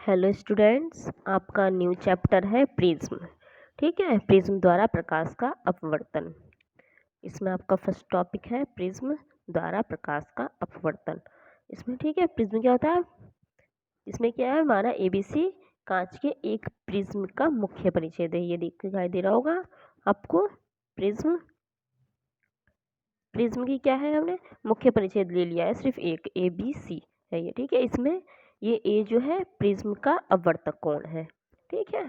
Hello students, आपका new chapter है prism. ठीक है, प्रिज्म द्वारा प्रकाश का अपवर्तन। इसमें आपका फर्स्ट टॉपिक है प्रिज्म द्वारा प्रकाश का अपवर्तन। इसमें ठीक है, प्रिज्म क्या होता है, इसमें क्या है हमारा एबीसी कांच के एक प्रिज्म का मुख्य परिच्छेद है। ये दिखाई दे रहा होगा आपको। प्रिज्म प्रिज्म की क्या है, हमने मुख्य परिच्छेद ले लिया है, सिर्फ एक एबीसी है ये। ठीक है, इसमें ये ए जो है प्रिज्म का अपवर्तक कोण है। ठीक है,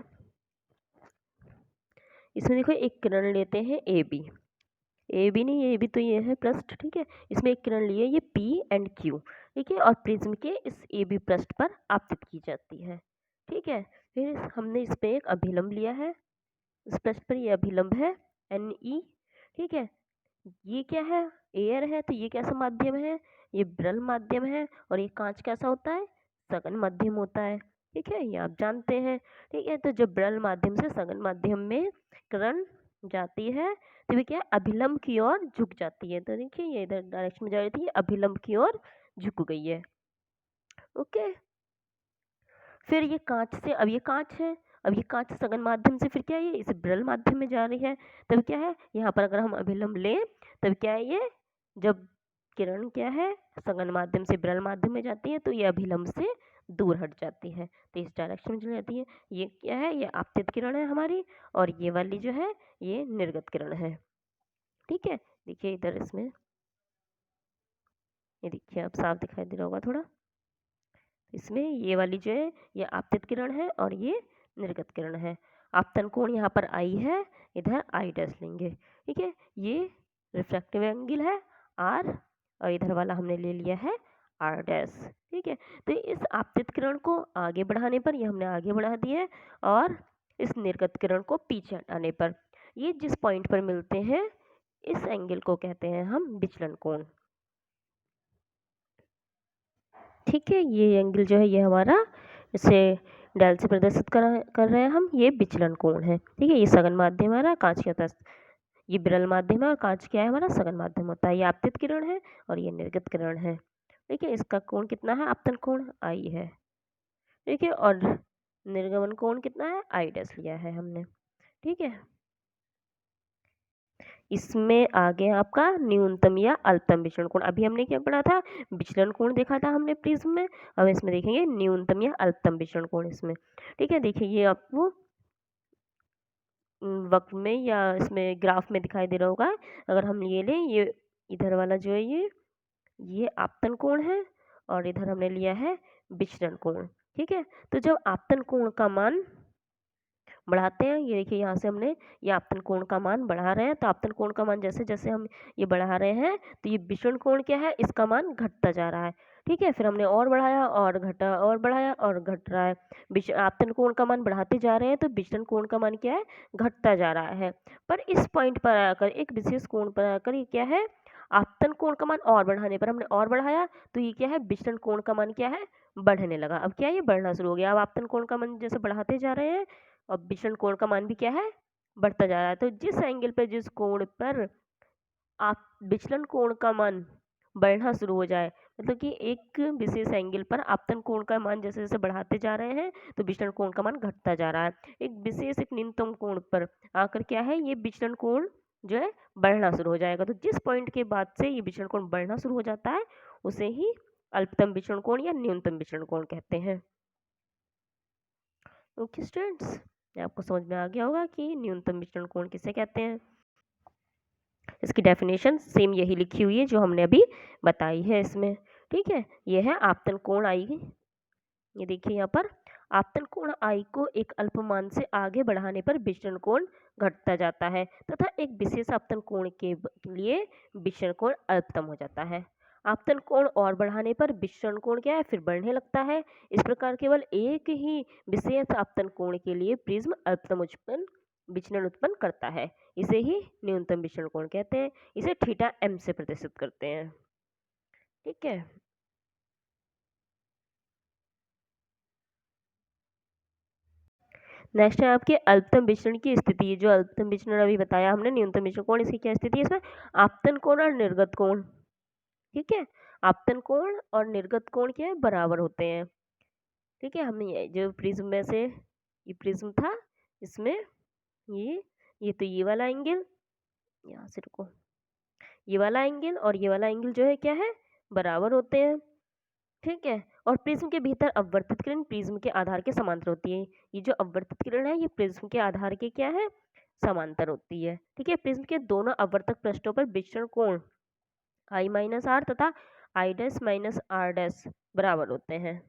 इसमें देखो एक किरण लेते हैं ए बी नहीं, ए बी तो ये है पृष्ठ। ठीक है, इसमें एक किरण लिए ये पी एंड क्यू। ठीक है, और प्रिज्म के इस ए बी पृष्ठ पर आपतित की जाती है। ठीक है, फिर हमने इस पे एक अभिलंब लिया है, इस पृष्ठ पर ये अभिलंब है एन ई। ठीक है, ये क्या है, एयर है, तो ये कैसा माध्यम है, ये ब्रल माध्यम है। और ये कांच कैसा होता है, सघन माध्यम होता है। ठीक है, ये आप जानते हैं। ठीक है, तो जब ब्रल माध्यम से सघन माध्यम में किरण जाती है तो ये क्या अभिलंब की ओर झुक जाती है। तो देखिए ये इधर डायरेक्शन में जा रही थी, ये अभिलंब की ओर झुक गई है। ओके, फिर ये कांच से, अब ये कांच है, अब ये कांच सघन माध्यम से फिर क्या है, ये इस ब्रल माध्यम में जा रही है। तब क्या है, यहाँ पर अगर हम अभिलंब लें तब क्या है, ये जब किरण क्या है सघन माध्यम से ब्रल माध्यम में जाती है तो ये अभिलंब से दूर हट जाती है, तो इस डायरेक्शन में चली जाती है। ये क्या है, ये आपतित किरण है हमारी, और ये वाली जो है ये निर्गत किरण है। ठीक है, देखिए इधर इसमें ये देखिए अब साफ दिखाई दे रहा होगा थोड़ा। इसमें ये वाली जो है ये आपतित किरण है और ये निर्गत किरण है। आपतन कोण यहाँ पर आई है, इधर आई डैश लेंगे। ठीक है, ये रिफ्रैक्टिव एंगल है आर, और इधर वाला हमने ले लिया है आर डैश। ठीक है, तो इस आपतित किरण को आगे बढ़ाने पर, ये हमने आगे बढ़ा दिया है, और इस निर्गत किरण को पीछे हटाने पर ये जिस पॉइंट पर मिलते हैं इस एंगल को कहते हैं हम विचलन कोण। ठीक है, ये एंगल जो है ये हमारा इसे डायल से प्रदर्शित कर रहे हैं हम, ये विचलन कोण है। ठीक है, ये सघन माध्यम हमारा कांच के होता है, ये विरल माध्यम है, और कांच क्या है हमारा सघन माध्यम होता है। ये आपतित किरण है और ये निर्गत किरण है। ठीक है, इसका कोण कितना है, आपतन कोण आई है। ठीक है, और निर्गमन कोण कितना है, आई डैश लिया है हमने। ठीक है, इसमें आगे आपका न्यूनतम या अल्पतम विचलन कोण। अभी हमने क्या पढ़ा था, विचलन कोण देखा था हमने प्रिज्म में, अब इसमें देखेंगे न्यूनतम या अल्पतम विचलन कोण इसमें। ठीक है, देखिए ये आपको वक्र में या इसमें ग्राफ में दिखाई दे रहा होगा। अगर हम ये लें, ये इधर वाला जो है ये आपतन कोण है, और इधर हमने लिया है विचलन कोण। ठीक है, तो जब आपतन कोण का मान बढ़ाते हैं, ये देखिए यहाँ से हमने ये आपतन कोण का मान बढ़ा रहे हैं, तो आपतन कोण का मान जैसे जैसे हम ये बढ़ा रहे हैं तो ये विचलन कोण क्या है, इसका मान घटता जा रहा है। ठीक है, फिर हमने और बढ़ाया और घटा और बढ़ाया और घट रहा है। आपतन कोण का मान बढ़ाते जा रहे हैं तो विचलन कोण का मान क्या है, घटता जा रहा है। पर इस पॉइंट पर आकर, एक विशेष कोण पर आकर ये क्या है, आपतन कोण का मान और बढ़ाने पर, हमने और बढ़ाया तो ये क्या है, विचलन कोण का मान क्या है, बढ़ने लगा। अब क्या है, ये बढ़ना शुरू हो गया। अब आपतन कोण का मान जैसे बढ़ाते जा रहे हैं और विचलन कोण का मान भी क्या है, बढ़ता जा रहा है। तो जिस एंगल पर, जिस कोण पर आप विचलन कोण का मान बढ़ना शुरू हो जाए, मतलब कि एक विशेष एंगल पर आपतन कोण का मान जैसे जैसे बढ़ाते जा रहे हैं तो विचलन कोण का मान घटता जा रहा है। एक विशेष, एक न्यूनतम कोण पर आकर क्या है, ये विचलन कोण जो है बढ़ना शुरू हो जाएगा। तो जिस पॉइंट के बाद से ये विचलन कोण बढ़ना शुरू हो जाता है उसे ही अल्पतम विचलन कोण या न्यूनतम विचलन कोण कहते हैं। ओके स्टूडेंट्स, आपको समझ में आ गया होगा कि न्यूनतम विचलन कोण किसे कहते हैं। इसकी डेफिनेशन सेम यही लिखी हुई है जो हमने अभी बताई है इसमें। ठीक है, ये है आपतन कोण आई। ये देखिए यहाँ पर आपतन कोण आई को एक अल्पमान से आगे बढ़ाने पर विचलन कोण घटता जाता है तथा एक विशेष आपतन कोण के लिए विचलन कोण अल्पतम हो जाता है। आपतन कोण और बढ़ाने पर विचलन कोण क्या है, फिर बढ़ने लगता है। इस प्रकार केवल एक ही विशेष आपतन कोण के लिए प्रिज्म अल्पतम विचलन उत्पन्न करता है। इसे ही न्यूनतम विचलन कोण कहते हैं। इसे थीटा एम से प्रदर्शित करते हैं। ठीक है, नेक्स्ट है आपके अल्पतम विचलन की स्थिति। जो अल्पतम विचलन अभी बताया हमने, न्यूनतम विचलन कोण, इसकी क्या स्थिति है, इसमें आपतन कोण और निर्गत कोण। ठीक है, आपतन कोण और निर्गत कोण क्या है, बराबर होते हैं। ठीक है, हमने ये जो प्रिज्म में से ये प्रिज्म था, इसमें ये तो ये वाला एंगल, यहाँ से रुको, ये वाला एंगल और ये वाला एंगल जो है क्या है, बराबर होते हैं। ठीक है, और प्रिज्म के भीतर अपवर्तित किरण प्रिज्म के आधार के समांतर होती है। ये जो अपवर्तित किरण है ये प्रिज्म के आधार के क्या है, समांतर होती है। ठीक है, प्रिज्म के दोनों अपवर्तक पृष्ठों पर विचरण कोण आई माइनस आर तथा I dash minus R dash बराबर होते हैं।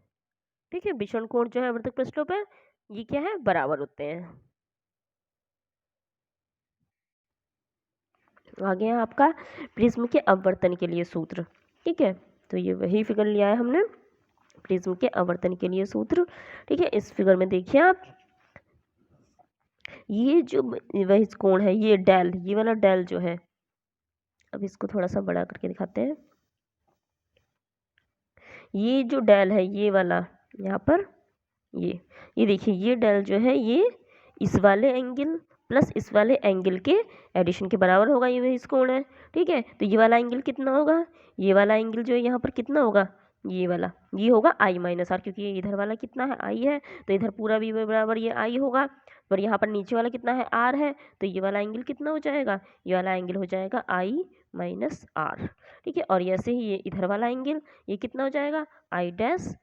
ठीक है, विचरण कोण जो है अपवर्तक पृष्ठों पर ये क्या है, बराबर होते हैं। आगे है आपका प्रिज्म के अपवर्तन के लिए सूत्र। ठीक है, तो ये वही फिगर लिया है हमने, प्रिज्म के आवर्तन के लिए सूत्र। ठीक है, इस फिगर में देखिए आप, ये जो वही कोण है, ये डेल, ये वाला डेल जो है, अब इसको थोड़ा सा बड़ा करके दिखाते हैं। ये जो डेल है ये वाला यहाँ पर, ये देखिए, ये डेल जो है ये इस वाले एंगल प्लस इस वाले एंगल के एडिशन के बराबर होगा, ये वही कोण है। ठीक है, तो ये वाला एंगल कितना होगा, ये वाला एंगल जो है यहाँ पर कितना होगा, ये वाला, ये होगा आई माइनस आर, क्योंकि ये इधर वाला कितना है, आई है, तो इधर पूरा भी बराबर ये आई होगा, और यहाँ पर नीचे वाला कितना है, आर है, तो ये वाला एंगल कितना हो जाएगा, ये वाला एंगल हो जाएगा आई माइनस आर। ठीक है, और ऐसे ही ये इधर वाला एंगल ये कितना हो जाएगा, I dash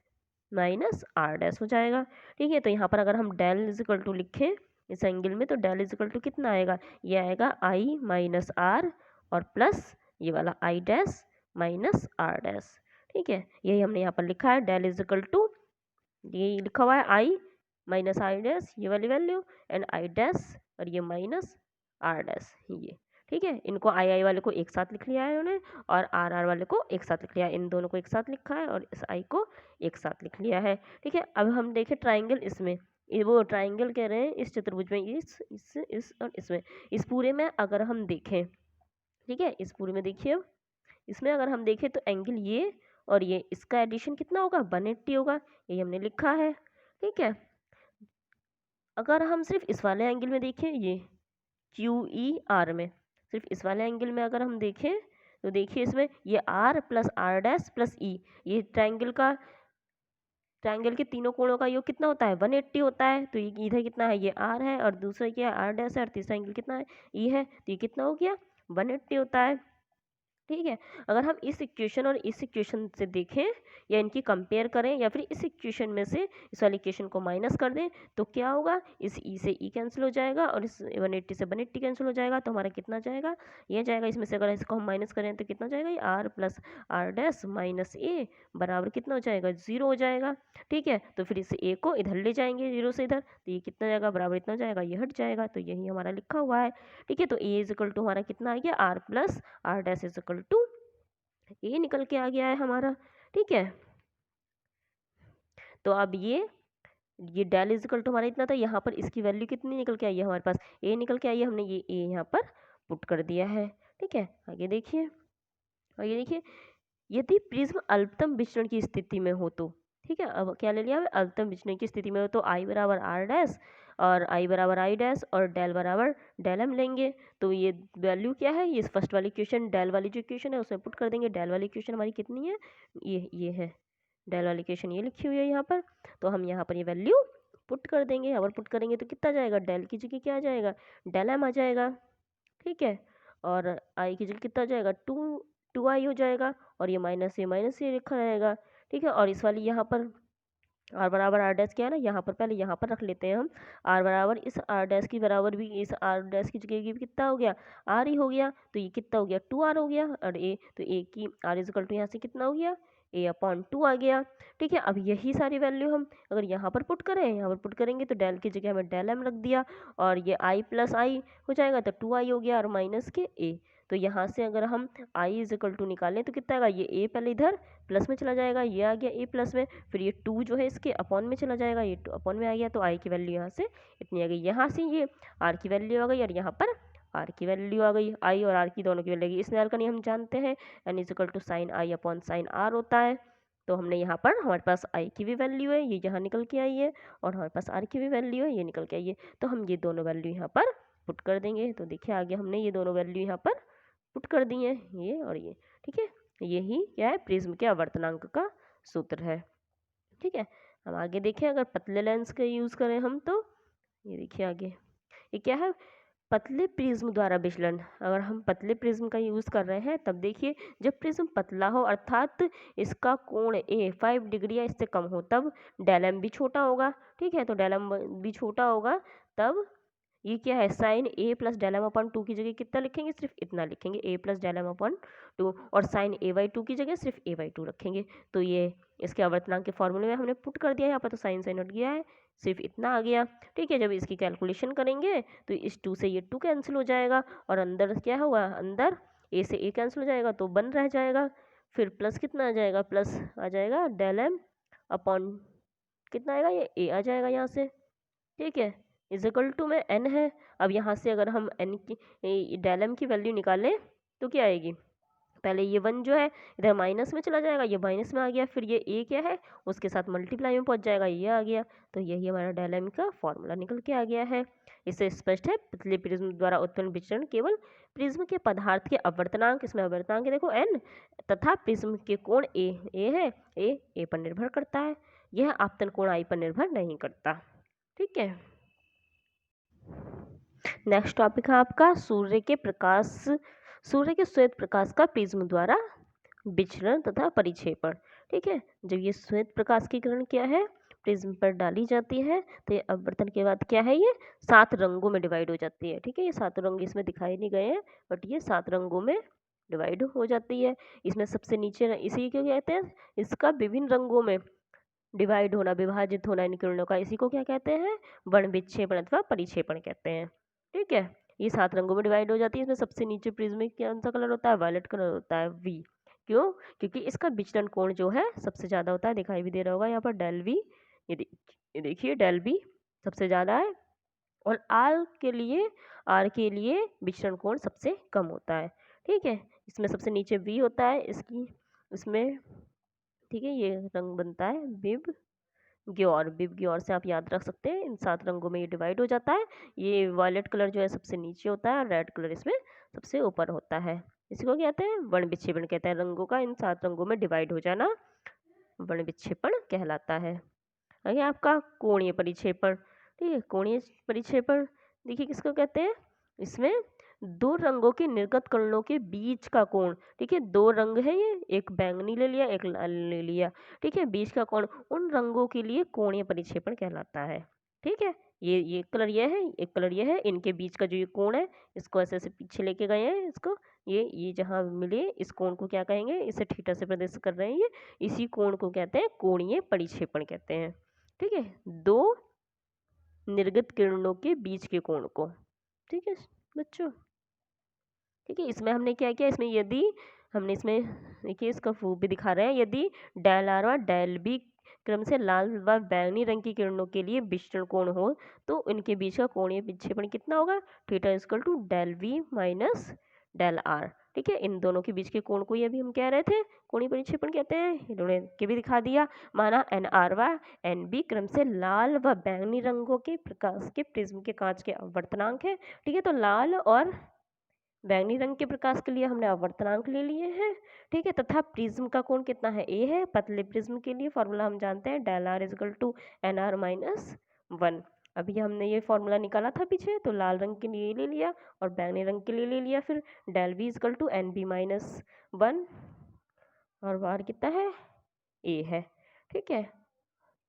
minus R dash हो जाएगा। ठीक है, तो यहाँ पर अगर हम डेल इज इक्वल टू लिखें इस एंगल में, तो डेल इज इक्वल टू कितना आएगा, ये आएगा आई माइनस आर और प्लस ये वाला I dash minus R dash. ठीक है, यही हमने यहाँ पर लिखा है, डेल इज इक्वल टू, ये लिखा हुआ है आई माइनस आई डैश, ये वाली वैल्यू, एंड आई डैश और ये माइनस आर डैश, ये। ठीक है, इनको आई आई वाले को एक साथ लिख लिया है उन्होंने, और आर आर वाले को एक साथ लिख लिया है, इन दोनों को एक साथ लिखा है और इस आई को एक साथ लिख लिया है। ठीक है, अब हम देखें ट्राइंगल, इसमें वो ट्राइंगल कह रहे हैं इस चतुर्भुज में, इस और इसमें, इस पूरे में अगर हम देखें, ठीक है, इस पूरे में देखिए, इसमें अगर हम देखें तो एंगल ये और ये, इसका एडिशन कितना होगा, 180 होगा, ये हमने लिखा है। ठीक है, अगर हम सिर्फ इस वाले एंगल में देखें, ये क्यू ई आर में, सिर्फ इस वाले एंगल में अगर हम देखें तो देखिए, इसमें ये R plus R dash plus E, ये ट्रायंगल के तीनों कोणों का योग कितना होता है, 180 होता है। तो ये इधर कितना है, ये आर है, और दूसरा क्या है, आर डैश है, और तीसरा एंगल कितना है, ई है, तो ये कितना हो गया, 180 होता है। ठीक है, अगर हम इस इक्वेशन और इस इक्वेशन से देखें या इनकी कंपेयर करें, या फिर इस इक्वेशन में से इस वाली इक्वेशन को माइनस कर दें, तो क्या होगा, इस ई से ई कैंसिल हो जाएगा और इस 180 से 180 कैंसिल हो जाएगा, तो हमारा कितना जाएगा, ये जाएगा, इसमें से अगर इसको हम माइनस करें तो कितना जाएगा, ये R plus R dash minus A बराबर कितना हो जाएगा, 0 हो जाएगा। ठीक है, तो फिर इस ए को इधर ले जाएंगे 0 से इधर, तो ये कितना जाएगा, बराबर इतना जाएगा, ये हट जाएगा, तो यही हमारा लिखा हुआ है। ठीक है, तो ए इज इक्वल टू हमारा कितना आ गया, R plus R dash is equal to A निकल के आ गया है हमारा। ठीक है, तो अब ये डेल इजिकल टू हमारा इतना था, यहाँ पर इसकी वैल्यू कितनी निकल के आई है हमारे पास, ए निकल के आई है, हमने ये ए यहाँ पर पुट कर दिया है। ठीक है, आगे देखिए, यदि प्रिज्म अल्पतम विचलन की स्थिति में हो तो, ठीक है, अब क्या ले लिया हमें, अल्पतम विचलन की स्थिति में हो तो आई बराबर आर डैश और आई बराबर आई डैश और डेल बराबर डेल एम लेंगे। तो ये वैल्यू क्या है, ये फर्स्ट वाली इक्वेशन, डेल वाली जो इक्वेशन है उसमें पुट कर देंगे। डेल वाली इक्वेशन हमारी कितनी है, ये है डेल वाली इक्वेशन, ये लिखी हुई है यहाँ पर, तो हम यहाँ पर ये वैल्यू पुट कर देंगे। अगर पुट करेंगे तो कितना जाएगा, डेल की जगह क्या आ जाएगा, डेल एम आ जाएगा। ठीक है, और आई की जगह कितना आ जाएगा, टू आई हो जाएगा, और ये माइनस ये लिखा रहेगा। ठीक है, और इस वाली यहाँ पर आर बराबर आर डैश क्या है ना, यहाँ पर पहले यहाँ पर रख लेते हैं हम, आर बराबर इस आर डैश की बराबर भी इस आर डैश की जगह भी कितना हो गया, आर ही हो गया, तो ये कितना हो गया, 2r हो गया, और ए तो ए की आर इजकल टू यहाँ से कितना हो गया, ए अपॉन 2 आ गया। ठीक है, अब यही सारी वैल्यू हम अगर यहाँ पर पुट करें, यहाँ पर पुट करेंगे तो डेल की जगह हमें डेल एम रख दिया, और ये आई प्लस आई हो जाएगा, तो 2i हो गया और माइनस के ए। तो यहाँ से अगर हम आई इज इक्वल टू निकालें तो कितना आएगा, ये ए पहले इधर प्लस में चला जाएगा, ये आ गया ए प्लस में, फिर ये 2 जो है इसके अपॉन में चला जाएगा, ये 2 अपॉन में आ गया, तो आई की वैल्यू यहाँ से इतनी आ गई, यहाँ से ये आर की वैल्यू आ गई, और यहाँ पर आर की वैल्यू आ गई, आई और आर की दोनों की वैल्यू आ गई। इस नियम का नियम हम जानते हैं, N is equal to sine I upon sine R होता है। तो हमने यहाँ पर हमारे पास आई की भी वैल्यू है, ये यहाँ निकल के आई है, और हमारे पास आर की भी वैल्यू है, ये निकल के आई है। तो हम ये दोनों वैल्यू यहाँ पर पुट कर देंगे, तो देखिए आगे हमने ये दोनों वैल्यू यहाँ पर पुट कर दी है, ये और ये। ठीक है, यही क्या है, प्रिज्म के आवर्तनांक का सूत्र है। ठीक है, हम आगे देखें, अगर पतले लेंस का यूज़ करें हम तो ये देखिए आगे, ये क्या है, पतले प्रिज्म द्वारा विचलन। अगर हम पतले प्रिज्म का यूज़ कर रहे हैं तब देखिए, जब प्रिज्म पतला हो अर्थात इसका कोण ए 5 डिग्री या इससे कम हो तब डेल एम भी छोटा होगा। ठीक है, तो डेल एम भी छोटा होगा तब ये क्या है, sine A plus del M upon two की जगह कितना लिखेंगे, सिर्फ इतना लिखेंगे, A plus del M upon two, और साइन ए बाई टू की जगह सिर्फ ए बाई टू रखेंगे। तो ये इसके आवर्तनांक के फॉर्मूले में हमने पुट कर दिया है, यहाँ पर तो साइन साइन हट गया है, सिर्फ इतना आ गया। ठीक है, जब इसकी कैलकुलेशन करेंगे तो इस टू से ये टू कैंसिल हो जाएगा, और अंदर क्या हुआ, अंदर ए से ए कैंसिल हो जाएगा तो वन रह जाएगा, फिर प्लस कितना आ जाएगा, प्लस आ जाएगा डेल एम अपॉन कितना आएगा, ये ए आ जाएगा यहाँ से। ठीक है, इजिकल टू में एन है। अब यहाँ से अगर हम एन की डेल एम की वैल्यू निकालें तो क्या आएगी, पहले ये वन जो है इधर माइनस में चला जाएगा, ये माइनस में आ गया, फिर ये ए क्या है उसके साथ मल्टीप्लाई में पहुंच जाएगा, ये आ गया। तो यही हमारा डेल एम का फॉर्मूला निकल के आ गया है। इससे स्पष्ट है पतले प्रिज्म द्वारा उत्पन्न विचलन केवल प्रिज्म के पदार्थ के अपवर्तनांक, इसमें अपवर्तनांक देखो एन, तथा प्रिज्म के कोण ए है, ए पर निर्भर करता है, यह आपतन कोण आई पर निर्भर नहीं करता। ठीक है, नेक्स्ट टॉपिक है आपका सूर्य के श्वेत प्रकाश का प्रिज्म द्वारा विचलन तथा परिक्षेपण। ठीक है, जब ये श्वेत प्रकाश की किरण क्या है प्रिज्म पर डाली जाती है तो ये अपवर्तन के बाद क्या है, ये 7 रंगों में डिवाइड हो जाती है। ठीक है, ये 7 रंग इसमें दिखाई नहीं गए हैं बट ये 7 रंगों में डिवाइड हो जाती है। इसमें सबसे नीचे इसी को कहते हैं, इसका विभिन्न रंगों में डिवाइड होना, विभाजित होना इन किरणों का, इसी को क्या कहते हैं, वर्ण विक्षेपण अथवा परिक्षेपण कहते हैं। ठीक है, ये 7 रंगों में डिवाइड हो जाती है। इसमें सबसे नीचे प्रिज्म कौन सा कलर होता है, वायलेट कलर होता है वी। क्यों, क्योंकि इसका विचलन कोण जो है सबसे ज़्यादा होता है, दिखाई भी दे रहा होगा यहाँ पर डेल वी, ये देखिए डेल वी सबसे ज़्यादा है, और आर के लिए विचलन कोण सबसे कम होता है। ठीक है, इसमें सबसे नीचे वी होता है इसकी, इसमें ठीक है ये रंग बनता है बिब ग्योर, बिब ग्योर से आप याद रख सकते हैं, इन 7 रंगों में ये डिवाइड हो जाता है। ये वायलेट कलर जो है सबसे नीचे होता है और रेड कलर इसमें सबसे ऊपर होता है, इसी को कहते हैं वर्ण विक्षेपण कहते हैं, रंगों का इन 7 रंगों में डिवाइड हो जाना वर्ण विक्षेपण कहलाता है। आगे आपका कोणीय परिक्षेपण। ठीक है, कोणीय परिक्षेपण देखिए किसको कहते हैं, इसमें दो रंगों के निर्गत कणों के बीच का कोण, ठीक है, 2 रंग है ये, एक बैंगनी ले लिया एक लाल ले लिया, ठीक है, बीच का कोण, उन रंगों के लिए कोणीय परिक्षेपण कहलाता है। ठीक है, ये कलर ये है, एक कलर ये है, इनके बीच का जो ये कोण है इसको ऐसे ऐसे पीछे लेके गए हैं इसको, ये जहाँ मिले इस कोण को क्या कहेंगे, इसे थीटा से प्रदर्शित कर रहे हैं, ये इसी कोण को कहते हैं कोणीय परिक्षेपण कहते हैं। ठीक है, 2 निर्गत किरणों के बीच के कोण को। ठीक है बच्चों, ठीक है, इसमें हमने क्या किया, इसमें यदि हमने इसमें देखिए इसका प्रूफ भी दिखा रहे हैं, यदि डेल आर व डेल बी क्रम से लाल व बैंगनी रंग की किरणों के लिए विचरण कोण हो तो इनके बीच का कोणीय विक्षेपण कितना होगा, theta equal to del V minus del R. ठीक है, इन दोनों के बीच के कोण को ये भी हम कह रहे थे कोणीय परिक्षेपण कहते हैं, इन्होंने के भी दिखा दिया। माना एन आर व एन बी क्रम से लाल व बैंगनी रंगों के प्रकाश के प्रिज्म के कांच के अपवर्तनांक है। ठीक है, तो लाल और बैंगनी रंग के प्रकाश के लिए हमने अपवर्तनांक ले लिए हैं। ठीक है, तथा प्रिज्म का कोण कितना है, ए है। पतले प्रिज्म के लिए फॉर्मूला हम जानते हैं del R is equal to N R minus 1। अभी हमने ये फॉर्मूला निकाला था पीछे, तो लाल रंग के लिए ले लिया और बैंगनी रंग के लिए ले लिया, फिर del V is equal to N B minus 1 और बाहर कितना है, ए है। ठीक है,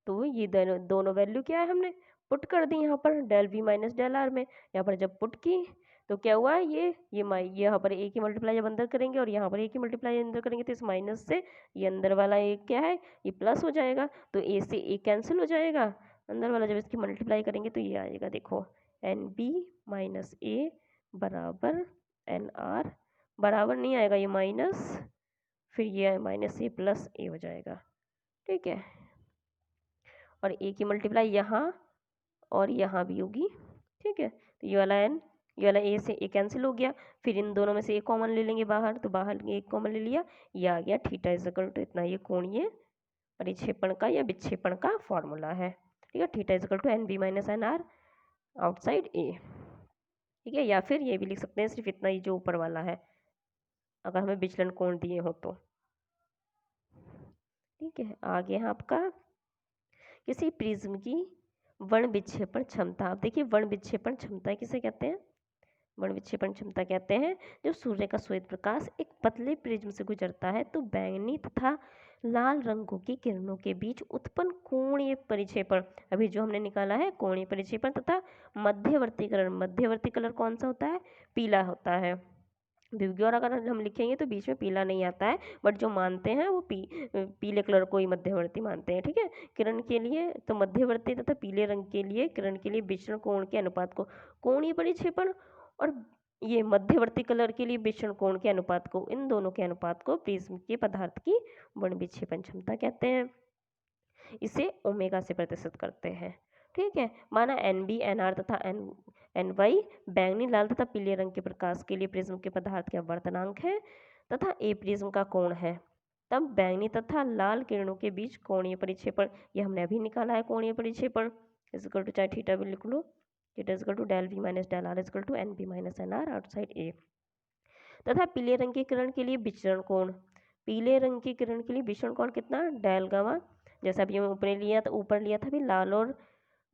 तो ये दोनों वैल्यू क्या है हमने पुट कर दी यहाँ पर del V minus del R में। यहाँ पर जब पुट की तो क्या हुआ, ये यहाँ पर ए की मल्टीप्लाई जब अंदर करेंगे और यहाँ पर ए की मल्टीप्लाई अंदर करेंगे तो इस माइनस से ये अंदर वाला ए क्या है, ये प्लस हो जाएगा, तो ए से ए कैंसिल हो जाएगा, अंदर वाला जब इसकी मल्टीप्लाई करेंगे तो ये आएगा, देखो एन बी माइनस ए बराबर एन आर, बराबर नहीं आएगा ये माइनस, फिर ये माइनस ए प्लस ए हो जाएगा। ठीक है, और ए की मल्टीप्लाई यहाँ और यहाँ भी होगी। ठीक है, तो ये वाला ए से ए कैंसिल हो गया, फिर इन दोनों में से एक कॉमन ले लेंगे बाहर, तो बाहर एक कॉमन ले लिया, ये आ गया थीटा इजकल टू इतना, ये कोणीय परिक्षेपण का या विक्षेपण का फॉर्मूला है। ठीक है, theta is equal to N B minus N R outside A. ठीक है, या फिर ये भी लिख सकते हैं सिर्फ इतना ही जो ऊपर वाला है, अगर हमें विचलन कोण दिए हो तो। ठीक है, आगे है आपका किसी प्रिज्म की वर्ण विक्षेपण क्षमता। अब देखिए वर्ण विक्षेपण क्षमता किसे कहते हैं? वर्ण विक्षेपण क्षमता कहते हैं जब सूर्य का श्वेत प्रकाश एक पतले प्रिज्म से गुजरता है तो बैंगनी तथा लाल रंगों की किरणों के बीच उत्पन्न कोणीय परिक्षेपण, अभी जो हमने निकाला है कोणीय परिक्षेपण, तथा मध्यवर्ती कलर, मध्यवर्ती कलर कौन सा होता है? पीला होता है। और अगर हम लिखेंगे तो बीच में पीला नहीं आता है, बट जो मानते हैं वो पीले कलर को ही मध्यवर्ती मानते हैं। ठीक है, किरण के लिए तो मध्यवर्ती तथा पीले रंग के लिए किरण के लिए विचरण कोण के अनुपात को कोणीय परिक्षेपण, और ये मध्यवर्ती कलर के लिए विचरण कोण के अनुपात को, इन दोनों के अनुपात को प्रिज्म के पदार्थ की वर्ण विक्षेपण क्षमता कहते हैं। इसे ओमेगा से प्रतिशत करते हैं। ठीक है, माना NB, NR तथा NY बैंगनी, लाल तथा पीले रंग के प्रकाश के लिए प्रिज्म के पदार्थ के अपवर्तनांक है तथा A प्रिज्म का कोण है। तब बैंगनी तथा लाल किरणों के बीच कोणीय परिक्षेपण, ये हमने अभी निकाला है कोणीय परिक्षेपण, इजकल टू, चाहे थीटा भी लिख लो, theta is equal to del V minus del R is equal to NB minus NR outside A। तथा पीले रंग की किरण के लिए विचरण कोण, पीले रंग की किरण के लिए विचरण कोण कितना? डेल गामा, जैसा अभी हम ऊपर लिया था, अभी लाल और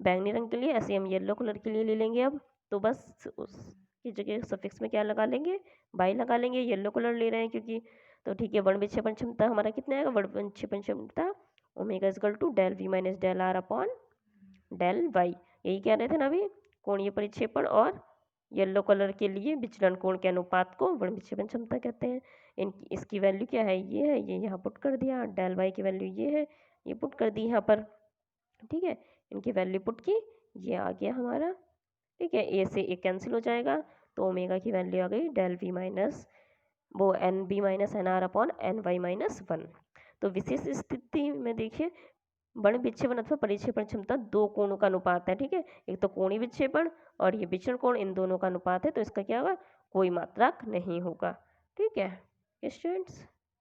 बैंगनी रंग के लिए, ऐसे हम येलो कलर के लिए ले लेंगे। अब तो बस उसकी जगह सफिक्स में क्या लगा लेंगे? बाई लगा लेंगे, येलो कलर ले रहे हैं क्योंकि। तो ठीक है, वर्ण विक्षेपण क्षमता हमारा कितना आएगा? वर्ण विक्षेपण क्षमता omega is equal to del V minus del R upon del Y, यही कह रहे थे ना अभी, कोणीय परिक्षेपण और येलो कलर के लिए विचलन कोण के अनुपात को वर्ण विक्षेपण क्षमता कहते हैं। इसकी वैल्यू क्या है? ये है, ये यहाँ पुट कर दिया, डेल वाई की वैल्यू ये है, ये पुट कर दी यहाँ पर। ठीक है, इनकी वैल्यू पुट की, ये आ गया हमारा। ठीक है, ए से ए कैंसिल हो जाएगा, तो ओमेगा की वैल्यू आ गई डेल वी माइनस वो NB minus NR upon NY minus 1। तो विशेष स्थिति में देखिए वर्ण विक्षेपण अथवा परिक्षेपण क्षमता दो कोणों का अनुपात है। ठीक है, एक तो कोणीय विक्षेपण और ये विचरण कोण, इन दोनों का अनुपात है, तो इसका क्या होगा? कोई मात्रक नहीं होगा। ठीक है स्टूडेंट्स।